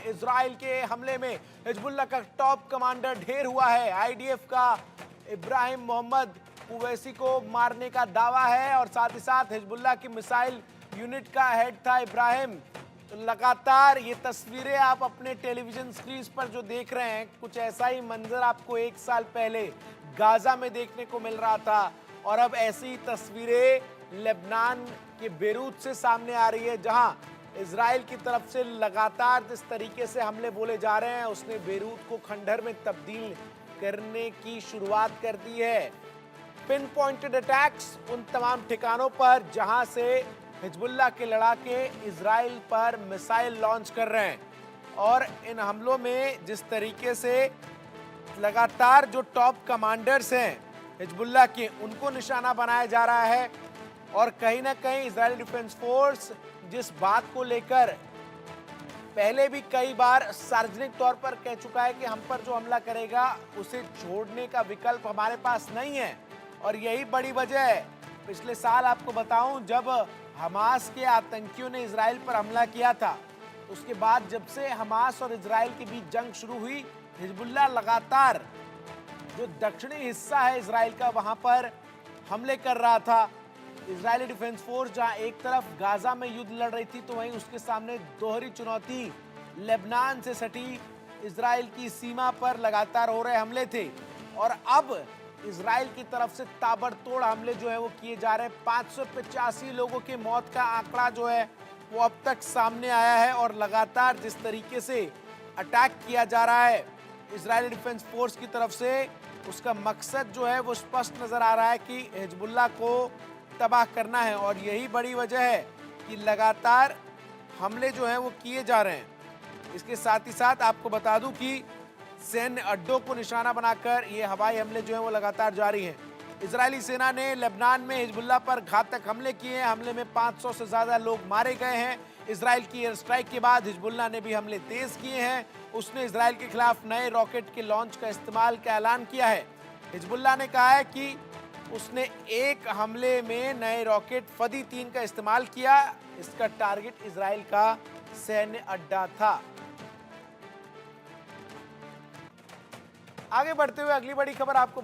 Israel के हमले में हिजबुल्लाह का टॉप कमांडर ढेर हुआ है। आईडीएफ का इब्राहिम मोहम्मद कुवैसी को मारने का दावा है और साथ ही साथ हिजबुल्लाह की मिसाइल यूनिट का हेड था इब्राहिम। तो लगातार ये तस्वीरें आप अपने टेलीविजन स्क्रीन पर जो देख रहे हैं, कुछ ऐसा ही मंजर आपको 1 साल पहले गाजा में देखने को मिल रहा था और अब ऐसी तस्वीरें लेबनान के बेरूत से सामने आ रही है, जहां इजराइल की तरफ से लगातार जिस तरीके से हमले बोले जा रहे हैं, उसने बेरूत को खंडहर में तब्दील करने की शुरुआत कर दी है। पिन पॉइंटेड अटैक्स उन तमाम ठिकानों पर जहां से हिजबुल्लाह के लड़ाके इजराइल पर मिसाइल लॉन्च कर रहे हैं और इन हमलों में जिस तरीके से लगातार जो टॉप कमांडर्स हैं हिजबुल्लाह के, उनको निशाना बनाया जा रहा है और कहीं ना कहीं इजरायली डिफेंस फोर्स जिस बात को लेकर पहले भी कई बार सार्वजनिक तौर पर कह चुका है कि हम पर जो हमला करेगा उसे छोड़ने का विकल्प हमारे पास नहीं है। और यही बड़ी वजह है, पिछले साल आपको बताऊं जब हमास के आतंकियों ने इजराइल पर हमला किया था, उसके बाद जब से हमास और इजराइल के बीच जंग शुरू हुई, हिजबुल्लाह लगातार जो दक्षिणी हिस्सा है इजराइल का वहां पर हमले कर रहा था। इजरायली डिफेंस फोर्स जहां एक तरफ गाजा में युद्ध लड़ रही थी, तो वहीं उसके सामने दोहरी चुनौती लेबनान से सटी इजराइल की सीमा पर लगातार हो रहे हमले थे। और अब इजराइल की तरफ से ताबड़तोड़ हमले जो है वो किए जा रहे हैं। 585 लोगों की मौत का आंकड़ा जो है वो अब तक सामने आया है और लगातार जिस तरीके से अटैक किया जा रहा है इजरायली डिफेंस फोर्स की तरफ से, उसका मकसद जो है वो स्पष्ट नजर आ रहा है कि हिजबुल्लाह को तबाह करना है। और यही बड़ी वजह है कि लगातार हमले जो हैं वो किए जा रहे हैं। इसके साथ ही साथ आपको बता दूं कि सैन्य अड्डों को निशाना बनाकर ये हवाई हमले जो हैं वो लगातार जारी हैं। इजरायली सेना ने लेबनान में हिजबुल्लाह पर घातक हमले किए हैं। हमले में 500 से ज्यादा लोग मारे गए हैं। इजराइल की एयर स्ट्राइक के बाद हिजबुल्लाह ने भी हमले तेज किए हैं। उसने इजराइल के खिलाफ नए रॉकेट के लॉन्च का इस्तेमाल का ऐलान किया है। हिजबुल्लाह ने कहा है कि उसने एक हमले में नए रॉकेट फदी 3 का इस्तेमाल किया। इसका टारगेट इजराइल का सैन्य अड्डा था। आगे बढ़ते हुए अगली बड़ी खबर आपको